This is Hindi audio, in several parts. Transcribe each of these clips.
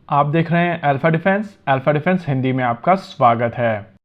आप देख रहे हैं अल्फा डिफेंस हिंदी में आपका स्वागत है।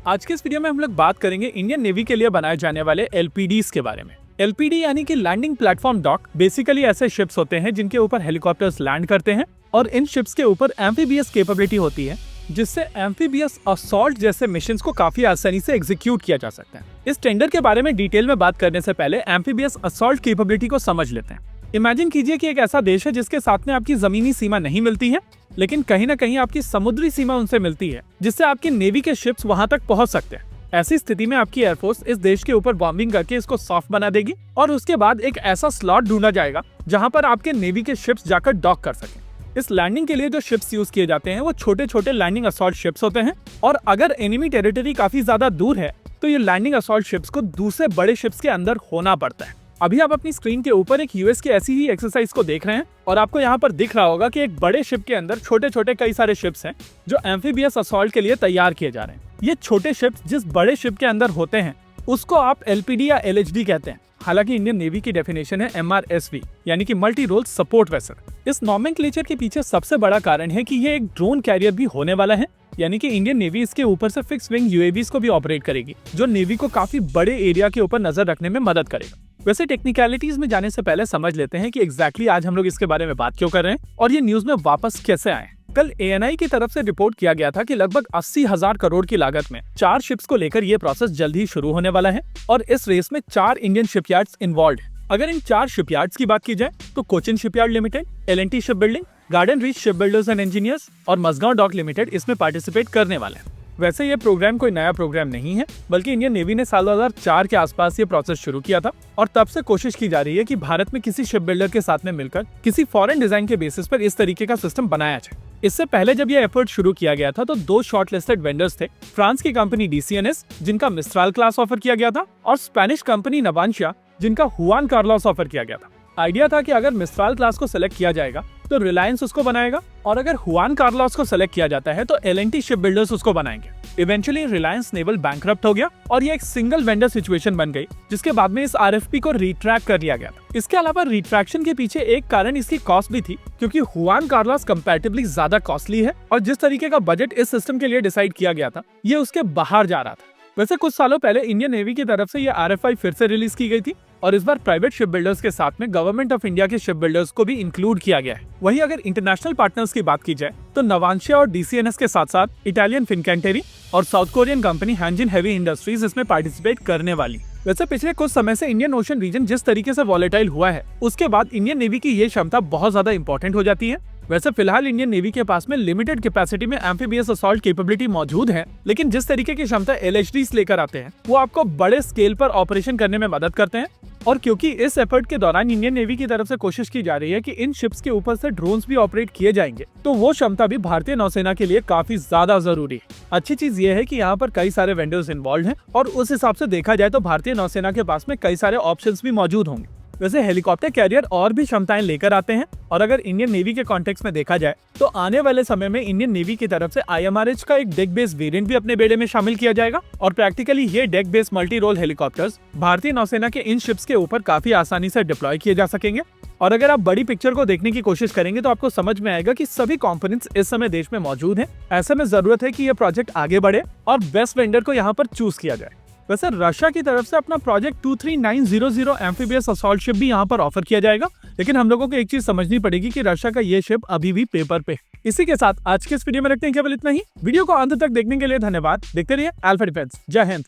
आज के इस वीडियो में हम लोग बात करेंगे इंडियन नेवी के लिए बनाए जाने वाले एलपीडीज के बारे में। एलपीडी यानी कि लैंडिंग प्लेटफॉर्म डॉक बेसिकली ऐसे शिप्स होते हैं जिनके ऊपर हेलीकॉप्टर्स लैंड करते हैं और इन शिप्स के ऊपर एम्फीबियस कैपेबिलिटी होती है जिससे एम्फीबियस असॉल्ट जैसे मिशंस को काफी आसानी से एग्जीक्यूट किया जा सकता है। इस टेंडर के बारे में डिटेल में बात करने से पहले एम्फीबियस असॉल्ट कैपेबिलिटी को समझ लेते हैं। इमेजिन कीजिए कि एक ऐसा देश है जिसके साथ में आपकी जमीनी सीमा नहीं मिलती है, लेकिन कहीं ना कहीं आपकी समुद्री सीमा उनसे मिलती है जिससे आपकी नेवी के शिप्स वहां तक पहुंच सकते हैं। ऐसी स्थिति में आपकी एयरफोर्स इस देश के ऊपर बॉम्बिंग करके इसको सॉफ्ट बना देगी और उसके बाद एक ऐसा स्लॉट ढूंढा जाएगा जहां पर आपके नेवी के शिप्स जाकर डॉक कर सकें। इस लैंडिंग के लिए जो शिप्स यूज किए जाते हैं वो छोटे छोटे लैंडिंग असॉल्ट शिप्स होते हैं और अगर एनिमी टेरिटरी काफी ज्यादा दूर है तो ये लैंडिंग असॉल्ट शिप्स को दूसरे बड़े शिप्स के अंदर होना पड़ता है। अभी आप अपनी स्क्रीन के ऊपर एक यूएस की ऐसी ही एक्सरसाइज को देख रहे हैं और आपको यहाँ पर दिख रहा होगा कि एक बड़े शिप के अंदर छोटे छोटे कई सारे शिप्स हैं जो एम्फीबियस असॉल्ट के लिए तैयार किए जा रहे हैं। ये छोटे शिप्स जिस बड़े शिप के अंदर होते हैं उसको आप एलपीडी या एलएचडी कहते हैं। हालांकि इंडियन नेवी की डेफिनेशन है एमआरएसवी यानी कि मल्टी रोल सपोर्ट वेसल। इस नॉमेनक्लेचर के पीछे सबसे बड़ा कारण है कि ये एक ड्रोन कैरियर भी होने वाला है, यानी कि इंडियन नेवी इसके ऊपर से फिक्स विंग यूएवीज को भी ऑपरेट करेगी जो नेवी को काफी बड़े एरिया के ऊपर नजर रखने में मदद करेगा। वैसे टेक्निकलिटीज में जाने से पहले समझ लेते हैं कि एग्जैक्टली आज हम लोग इसके बारे में बात क्यों कर रहे हैं और ये न्यूज में वापस कैसे आए। कल एएनआई की तरफ से रिपोर्ट किया गया था कि लगभग 80,000 करोड़ की लागत में 4 शिप्स को लेकर ये प्रोसेस जल्द ही शुरू होने वाला है और इस रेस में 4 इंडियन शिपयार्ड्स इन्वॉल्व हैं। अगर इन 4 शिपयार्ड्स की बात की जाए तो Cochin shipyard limited, L&T ship building, garden reach ship builders and engineers और मझगांव डॉक लिमिटेड इसमें पार्टिसिपेट करने वाले हैं। वैसे ये प्रोग्राम कोई नया प्रोग्राम नहीं है, बल्कि इंडियन नेवी ने साल 2004 के आसपास ये प्रोसेस शुरू किया था और तब से कोशिश की जा रही है कि भारत में किसी शिप बिल्डर के साथ में मिलकर किसी फॉरेन डिजाइन के बेसिस पर इस तरीके का सिस्टम बनाया जाए। इससे पहले जब ये एफर्ट शुरू किया गया था तो 2 शॉर्टलिस्टेड वेंडर्स थे, फ्रांस की कंपनी डीसीएनएस जिनका मिस्ट्राल क्लास ऑफर किया गया था और स्पेनिश कंपनी नवांशिया जिनका हुआन कार्लोस ऑफर किया गया था। आइडिया था कि अगर मिस्ट्राल क्लास को सिलेक्ट किया जाएगा तो रिलायंस उसको बनाएगा और अगर हुआन कार्लोस को सिलेक्ट किया जाता है तो एल&टी शिप बिल्डर्स उसको बनाएंगे। इवेंचुअली रिलायंस नेवल बैंकरप्ट हो गया और ये एक सिंगल वेंडर सिचुएशन बन गई जिसके बाद में इस आरएफपी को रिट्रैक्ट कर लिया गया था। इसके अलावा रिट्रैक्शन के पीछे एक कारण इसकी कॉस्ट भी थी क्योंकि हुआन कार्लोस कंपैरेटिवली ज्यादा कॉस्टली है और जिस तरीके का बजट इस सिस्टम के लिए डिसाइड किया गया था ये उसके बाहर जा रहा था। वैसे कुछ सालों पहले इंडियन नेवी की तरफ से ये आरएफआई फिर से रिलीज की गई थी और इस बार प्राइवेट शिप बिल्डर्स के साथ में गवर्नमेंट ऑफ इंडिया के शिप बिल्डर्स को भी इंक्लूड किया गया है। वहीं अगर इंटरनेशनल पार्टनर्स की बात की जाए तो नवांशिया और डीसीएनएस के साथ साथ इटालियन फिनकैंटेरी और South Korean company Hanjin heavy industries इसमें पार्टिसिपेट करने वाली। वैसे पिछले कुछ समय से इंडियन ओशन रीजन जिस तरीके से वॉलेटाइल हुआ है उसके बाद इंडियन नेवी की ये क्षमता बहुत ज्यादा इंपॉर्टेंट हो जाती है। वैसे फिलहाल इंडियन नेवी के पास में लिमिटेड कैपेसिटी में एम्फीबियस असॉल्ट कैपेबिलिटी मौजूद है, लेकिन जिस तरीके की क्षमता एलएचडीज लेकर आते हैं वो आपको बड़े स्केल पर ऑपरेशन करने में मदद करते हैं। और क्योंकि इस एफर्ट के दौरान इंडियन नेवी की तरफ से कोशिश की जा रही है कि इन शिप्स के ऊपर से ड्रोन्स भी ऑपरेट किए जाएंगे तो वो क्षमता भी भारतीय नौसेना के लिए काफी ज्यादा जरूरी है। अच्छी चीज ये है कि यहाँ पर कई सारे वेंडर्स इन्वॉल्व हैं और उस हिसाब से देखा जाए तो भारतीय नौसेना के पास में कई सारे ऑप्शंस भी मौजूद होंगे। वैसे हेलीकॉप्टर कैरियर और भी क्षमताएं लेकर आते हैं और अगर इंडियन नेवी के कॉन्टेक्स्ट में देखा जाए तो आने वाले समय में इंडियन नेवी की तरफ से आईएमआरएच का एक डेक बेस्ड वेरिएंट भी अपने बेड़े में शामिल किया जाएगा और प्रैक्टिकली ये deck based multi role helicopters भारतीय नौसेना के इन शिप्स के ऊपर काफी आसानी से डिप्लॉय किए जा सकेंगे। और अगर आप बड़ी पिक्चर को देखने की कोशिश करेंगे तो आपको समझ में आएगा कि सभी कंपोनेंट्स इस समय देश में मौजूद हैं। ऐसे में जरूरत है कि ये प्रोजेक्ट आगे बढ़े और बेस्ट वेंडर को यहाँ पर चूज किया जाए। वैसे रशिया की तरफ से अपना प्रोजेक्ट 23900 एम्फीबियस असॉल्ट शिप भी यहाँ पर ऑफर किया जाएगा, लेकिन हम लोगों को एक चीज समझनी पड़ेगी कि रशिया का ये शिप अभी भी पेपर पे। इसी के साथ आज के इस वीडियो में रखते हैं केवल इतना ही। वीडियो को अंत तक देखने के लिए धन्यवाद। देखते रहिए अल्फा डिफेंस। जय हिंद।